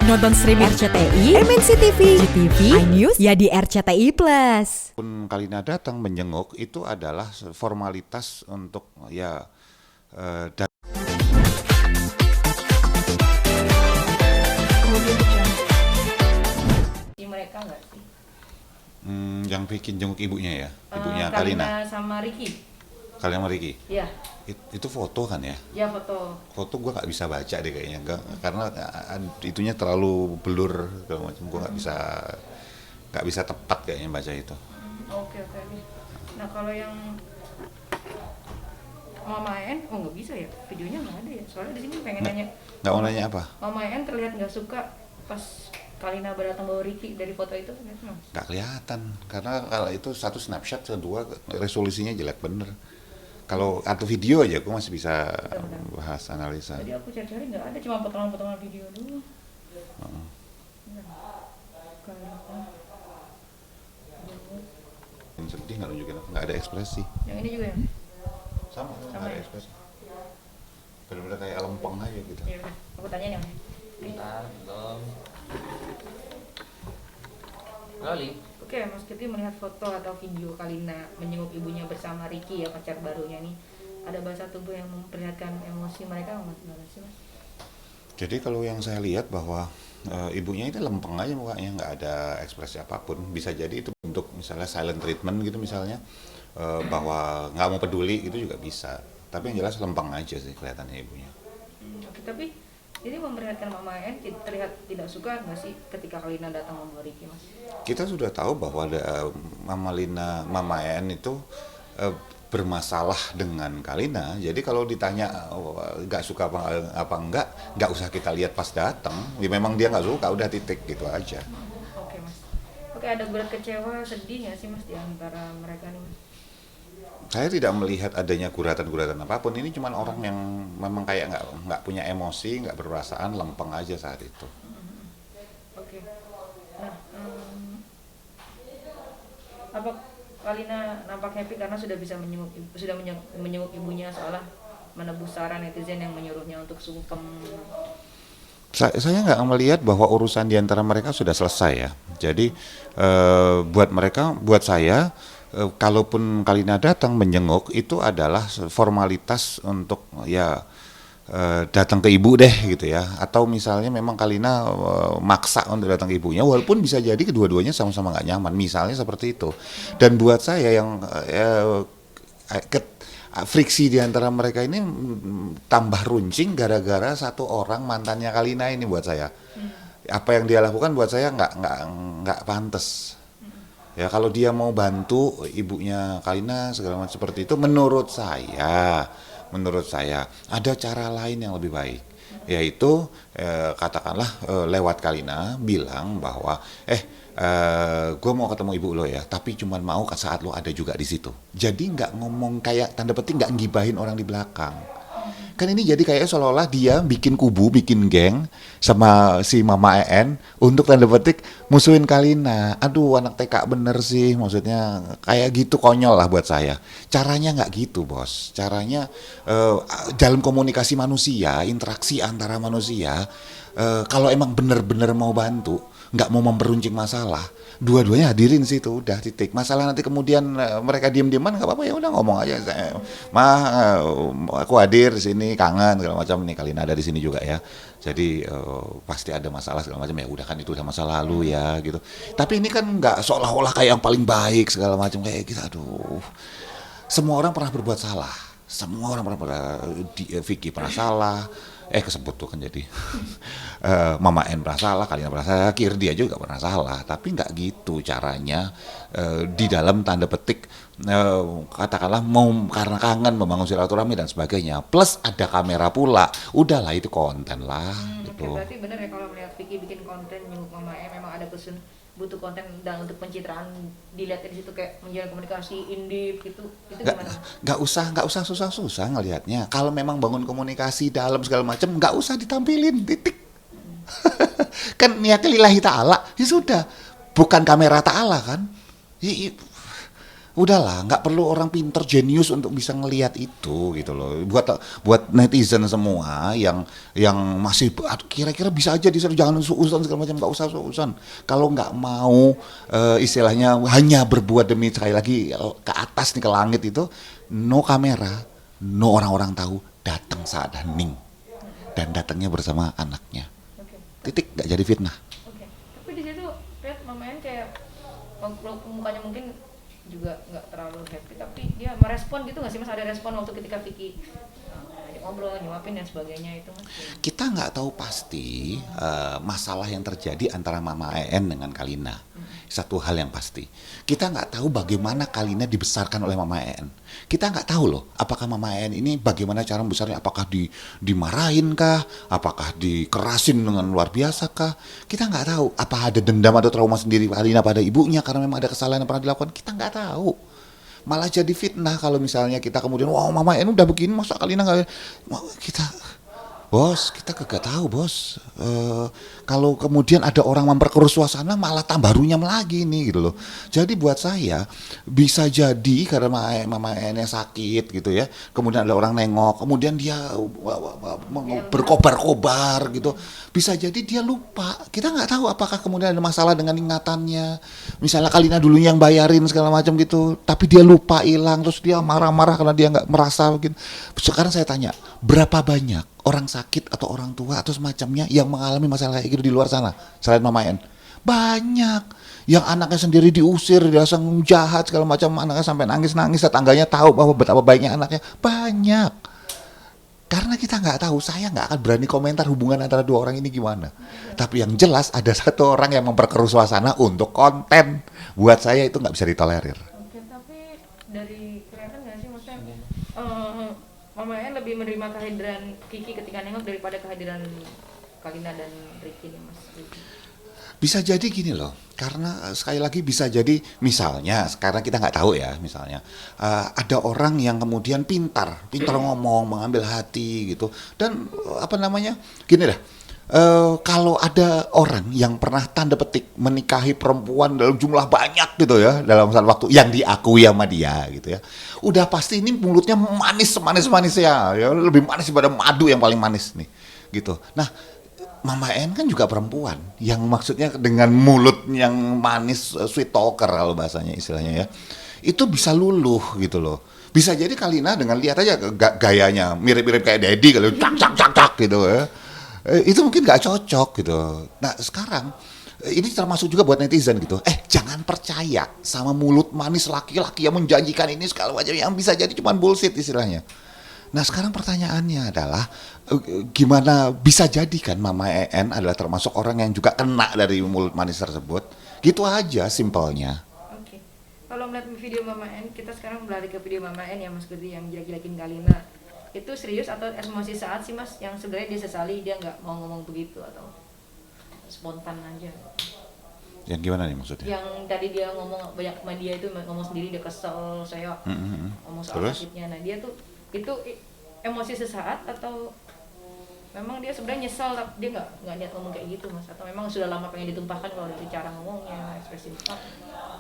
Nonton streaming RCTI, MNC TV, GTV, iNews, ya di RCTI Plus. Pun Kalina datang menjenguk itu adalah formalitas untuk ya mereka nggak sih? Yang bikin jenguk ibunya ya, ibunya Kalina sama Ricky. Kalina sama Ricky. Iya. Itu foto kan ya? Ya foto. Foto gue nggak bisa baca deh kayaknya, karena itunya terlalu blur segala macam, gue nggak bisa tepat kayaknya baca itu. Oke. Nah kalau yang Mama En, nggak bisa ya, videonya nggak ada ya. Soalnya di sini pengen nanya. Nggak mau nanya apa? Mama En terlihat nggak suka pas Kalina datang bawa Ricky dari foto itu. Nggak kelihatan, karena kalau itu satu snapshot, kedua resolusinya jelek bener. Kalau atau video aja, aku masih bisa bahas analisa. Jadi aku cari-cari nggak ada, cuma potongan-potongan video dulu. Yang sedih nggak nunjukin, nggak ada ekspresi. Yang ini juga ya? Sama nggak ada ya? ekspresi. Bener-bener kayak lempeng aja gitu. Iya udah, aku tanya nih. Bentar, belum. Rolling. Oke, Mas Kiti melihat foto atau video Kalina menjenguk ibunya bersama Ricky ya, pacar barunya nih. Ada bahasa tubuh yang memperlihatkan emosi mereka nggak sih, Mas? Jadi kalau yang saya lihat bahwa ibunya itu lempeng aja mukanya, nggak ada ekspresi apapun. Bisa jadi itu untuk misalnya silent treatment gitu misalnya, bahwa nggak mau peduli itu juga bisa. Tapi yang jelas lempeng aja sih kelihatannya ibunya. Oke, tapi ini memperlihatkan Mama En terlihat tidak suka nggak sih ketika Kalina datang membawa Ricky, Mas? Kita sudah tahu bahwa Mama En itu bermasalah dengan Kalina. Jadi kalau ditanya nggak suka apa nggak usah kita lihat pas datang. Ya memang dia nggak suka, udah titik gitu aja. Oke, Mas. Oke, ada berat kecewa, sedih nggak sih, Mas, di antara mereka nih, Mas? Saya tidak melihat adanya guratan-guratan apapun. Ini cuma orang yang memang kayak nggak punya emosi, nggak berperasaan, lempeng aja saat itu. Oke. Nah, apa Kalina nampak happy karena sudah bisa menyenguk ibunya, seolah menebus saran netizen yang menyuruhnya untuk sungkem. Saya nggak melihat bahwa urusan di antara mereka sudah selesai ya. Jadi buat saya, kalaupun Kalina datang menjenguk itu adalah formalitas untuk ya datang ke ibu deh gitu ya, atau misalnya memang Kalina maksa untuk datang ke ibunya, walaupun bisa jadi kedua-duanya sama-sama nggak nyaman, misalnya seperti itu. Dan buat saya yang friksi di antara mereka ini tambah runcing gara-gara satu orang mantannya Kalina ini. Buat saya apa yang dia lakukan buat saya nggak pantas. Ya kalau dia mau bantu ibunya Kalina segala macam seperti itu, menurut saya ada cara lain yang lebih baik, yaitu katakanlah lewat Kalina bilang bahwa gue mau ketemu ibu lo ya, tapi cuma mau saat lo ada juga di situ. Jadi nggak ngomong kayak tanda petik nggak ngibahin orang di belakang. Kan ini jadi kayak seolah-olah dia bikin kubu, bikin geng sama si Mama En untuk tanda petik musuhin Kalina. Aduh, anak TK bener sih, maksudnya kayak gitu, konyol lah buat saya. Caranya nggak gitu, bos. Caranya dalam komunikasi manusia, interaksi antara manusia, kalau emang bener-bener mau bantu, nggak mau memperuncing masalah, dua-duanya hadirin situ, udah titik. Masalah nanti kemudian mereka diem-dieman nggak apa-apa, ya udah ngomong aja, aku hadir di sini, kangen segala macam, nih Kalina ada di sini juga ya, jadi pasti ada masalah segala macam, ya udah kan itu udah masa lalu ya gitu. Tapi ini kan nggak seolah-olah kayak yang paling baik segala macam kayak gitu. Aduh, semua orang pernah berbuat salah, semua orang pernah Vicky pernah salah, kesebut tuh kan jadi Mama En pernah salah, Kalina pernah salah, Kirdi aja juga pernah salah. Tapi nggak gitu caranya, di dalam tanda petik katakanlah mau karena kangen membangun silaturahmi dan sebagainya, plus ada kamera pula, udahlah itu konten lah gitu. Oke, berarti benar ya kalau melihat Vicky bikin konten nyenguk Mama En, memang ada butuh konten dan untuk pencitraan dilihat di situ kayak menjalin komunikasi indip gitu, itu gimana? Nggak usah susah-susah ngelihatnya. Kalau memang bangun komunikasi dalam segala macam, nggak usah ditampilin, titik. Kan niatnya lillahi ta'ala, ya sudah, bukan kamera ta'ala kan. Udahlah, nggak perlu orang pinter jenius untuk bisa ngelihat itu gitu loh. Buat netizen semua yang masih kira-kira bisa aja disuruh jangan suuzon segala macam, nggak usah suuzon. Kalau nggak mau istilahnya hanya berbuat demi sekali lagi ke atas nih ke langit itu, no kamera, no orang-orang tahu, datang saat hening dan datangnya bersama anaknya. Oke. Titik, nggak jadi fitnah. Oke. Tapi di situ lihat mamanya kayak mukanya mungkin juga nggak terlalu happy, tapi dia merespon gitu nggak sih mas? Ada respon waktu ketika Vicky ajak ngobrol, nyuapin dan sebagainya itu mas? Kita nggak tahu pasti masalah yang terjadi antara Mama En dengan Kalina. Satu hal yang pasti, kita nggak tahu bagaimana Kalina dibesarkan oleh Mama En. Kita nggak tahu loh, apakah Mama En ini bagaimana cara membesarnya, apakah dimarahin kah, apakah dikerasin dengan luar biasa kah? Kita nggak tahu, apa ada dendam atau trauma sendiri Kalina pada ibunya karena memang ada kesalahan yang pernah dilakukan. Kita nggak tahu. Malah jadi fitnah kalau misalnya kita kemudian, wah Mama En udah begini, masa Kalina nggak, Bos, kita kagak tahu bos. Kalau kemudian ada orang memperkeruh suasana malah tambah runyam lagi nih gitu loh. Jadi buat saya bisa jadi karena Mama N sakit gitu ya. Kemudian ada orang nengok, kemudian dia berkobar-kobar gitu. Bisa jadi dia lupa. Kita nggak tahu apakah kemudian ada masalah dengan ingatannya. Misalnya Kalina dulunya yang bayarin segala macam gitu, tapi dia lupa, hilang, terus dia marah-marah karena dia nggak merasa gitu. Sekarang saya tanya, berapa banyak orang sakit atau orang tua atau semacamnya yang mengalami masalah kayak gitu di luar sana selain Mama En? Banyak yang anaknya sendiri diusir, dia langsung jahat segala macam, anaknya sampai nangis-nangis, tetangganya tahu bahwa betapa baiknya anaknya. Banyak. Karena kita nggak tahu, saya nggak akan berani komentar hubungan antara dua orang ini gimana. Tapi yang jelas ada satu orang yang memperkeruh suasana untuk konten. Buat saya itu nggak bisa ditolerir. Oke, tapi dari kelihatan nggak sih maksudnya Mama En lebih menerima kehadiran Kiki ketika nengok daripada kehadiran Kalina dan Ricky nih mas? Bisa jadi gini loh, karena sekali lagi bisa jadi misalnya, sekarang kita nggak tahu ya, misalnya ada orang yang kemudian pintar ngomong, mengambil hati gitu, dan gini dah, kalau ada orang yang pernah tanda petik menikahi perempuan dalam jumlah banyak gitu ya, dalam satu waktu yang diakui sama dia gitu ya, udah pasti ini mulutnya manis ya, lebih manis daripada madu yang paling manis nih, gitu. Nah, Mama En kan juga perempuan, yang maksudnya dengan mulut yang manis, sweet talker kalau bahasanya istilahnya ya, itu bisa luluh gitu loh. Bisa jadi Kalina dengan lihat aja gayanya mirip-mirip kayak Daddy kalau cak gitu ya. Itu mungkin nggak cocok gitu. Nah sekarang ini termasuk juga buat netizen gitu. Jangan percaya sama mulut manis laki-laki yang menjanjikan ini segala macam yang bisa jadi cuma bullshit istilahnya. Nah sekarang pertanyaannya adalah gimana bisa jadi kan Mama En adalah termasuk orang yang juga kena dari mulut manis tersebut. Gitu aja simpelnya. Oke. Kalau melihat video Mama En, kita sekarang beralih ke video Mama En ya Mas Gudi yang jelek-jelekin Kalina. Itu serius atau emosi saat sih Mas yang sebenarnya dia sesali dia nggak mau ngomong begitu atau spontan aja? Yang gimana nih maksudnya? Yang tadi dia ngomong banyak sama dia itu ngomong sendiri dia kesel saya ngomong soal sakitnya. Nah dia tuh itu emosi sesaat atau memang dia sebenarnya nyesal tapi dia nggak niat ngomong kayak gitu mas, atau memang sudah lama pengen ditumpahkan kalau dari cara ngomongnya, ekspresi muka?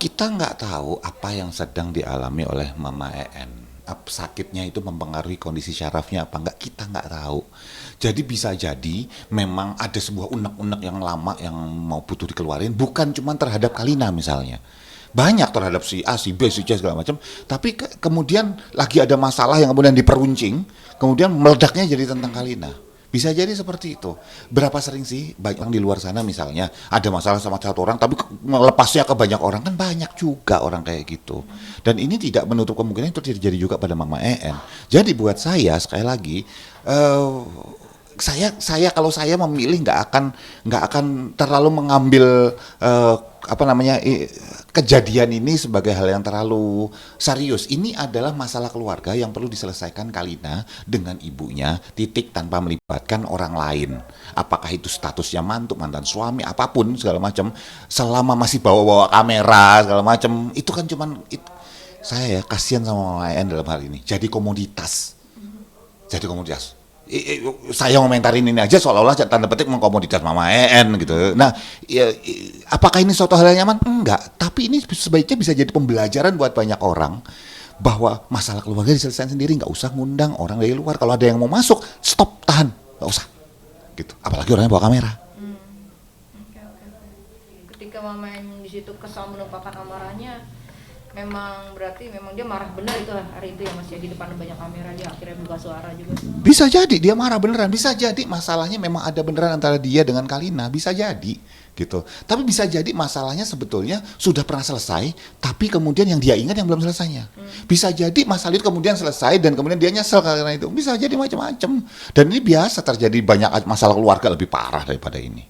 Kita nggak tahu apa yang sedang dialami oleh Mama En. Sakitnya itu mempengaruhi kondisi syarafnya apa enggak, kita nggak tahu. Jadi bisa jadi memang ada sebuah unek-unek yang lama yang mau butuh dikeluarin, bukan cuma terhadap Kalina misalnya. Banyak terhadap si A, si B, si C segala macam, tapi kemudian lagi ada masalah yang kemudian diperuncing, kemudian meledaknya jadi tentang Kalina. Bisa jadi seperti itu. Berapa sering sih banyak orang di luar sana misalnya ada masalah sama satu orang tapi melepasnya ke banyak orang, kan banyak juga orang kayak gitu. Dan ini tidak menutup kemungkinan itu terjadi juga pada Mama En. Jadi buat saya sekali lagi saya kalau saya memilih nggak akan terlalu mengambil kejadian ini sebagai hal yang terlalu serius. Ini adalah masalah keluarga yang perlu diselesaikan Kalina dengan ibunya, titik, tanpa melibatkan orang lain. Apakah itu statusnya mantu, mantan suami, apapun segala macam, selama masih bawa-bawa kamera segala macam, itu kan saya kasihan sama Mama En dalam hal ini. Jadi komoditas. saya ngomentarin ini aja seolah-olah tanda petik mengkomoditas Mama En gitu. Nah, apakah ini suatu hal yang nyaman? Enggak. Tapi ini sebaiknya bisa jadi pembelajaran buat banyak orang bahwa masalah keluarga diselesaikan sendiri, nggak usah ngundang orang dari luar. Kalau ada yang mau masuk, stop, tahan, nggak usah. Gitu. Apalagi orangnya bawa kamera. Oke. Ketika Mama En di situ kesal menumpahkan amarahnya, memang berarti memang dia marah benar itu hari itu ya Mas ya, di depan banyak kamera dia akhirnya buka suara juga. Bisa jadi dia marah beneran, bisa jadi masalahnya memang ada beneran antara dia dengan Kalina, bisa jadi gitu. Tapi bisa jadi masalahnya sebetulnya sudah pernah selesai, tapi kemudian yang dia ingat yang belum selesainya. Bisa jadi masalah itu kemudian selesai dan kemudian dia nyesel karena itu. Bisa jadi macam-macam. Dan ini biasa terjadi, banyak masalah keluarga lebih parah daripada ini.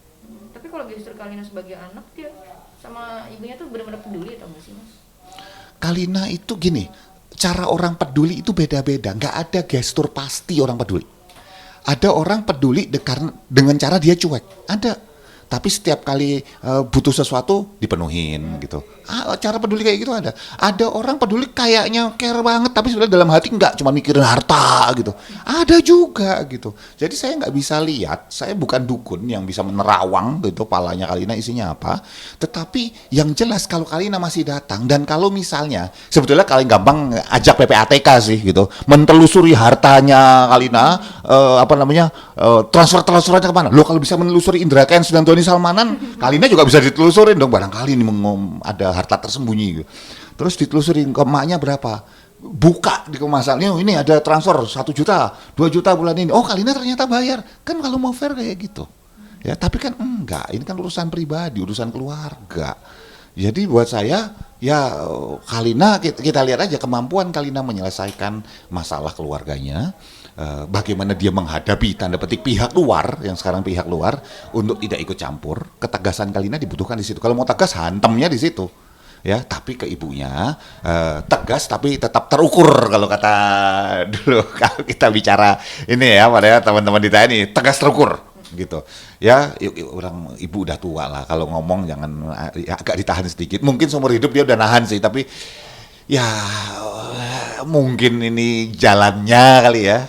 Tapi kalau gestur Kalina sebagai anak, dia sama ibunya tuh benar-benar peduli atau enggak sih Mas? Kalina itu gini, cara orang peduli itu beda-beda. Nggak ada gestur pasti orang peduli. Ada orang peduli dengan cara dia cuek. Ada. Tapi setiap kali butuh sesuatu dipenuhin gitu. Cara peduli kayak gitu ada. Ada orang peduli kayaknya care banget, tapi sebenarnya dalam hati nggak, cuma mikirin harta gitu. Ada juga gitu. Jadi saya nggak bisa lihat, saya bukan dukun yang bisa menerawang gitu palanya Kalina isinya apa. Tetapi yang jelas kalau Kalina masih datang, dan kalau misalnya sebetulnya paling gampang ajak PPATK sih gitu, mentelusuri hartanya Kalina, transferannya kemana? Lo kalau bisa menelusuri Indra Kents dan Doni Salmanan, Kalina juga bisa ditelusurin dong, barangkali ini ada harta tersembunyi gitu. Terus ditelusurin ke emaknya berapa, buka di kemasannya, ini ada transfer 1 juta, 2 juta bulan ini, oh Kalina ternyata bayar, kan kalau mau fair kayak gitu ya. Tapi kan enggak, ini kan urusan pribadi, urusan keluarga. Jadi buat saya ya Kalina, kita lihat aja kemampuan Kalina menyelesaikan masalah keluarganya, bagaimana dia menghadapi tanda petik pihak luar, yang sekarang pihak luar, untuk tidak ikut campur. Ketegasan Kalina dibutuhkan di situ. Kalau mau tegas, hantamnya di situ. Ya, tapi ke ibunya tegas tapi tetap terukur, kalau kata dulu kalau kita bicara ini ya, pada teman-teman di TNI, tegas terukur gitu. Ya, orang ibu udah tua lah, kalau ngomong jangan ya, agak ditahan sedikit. Mungkin seumur hidup dia udah nahan sih, tapi ya mungkin ini jalannya kali ya.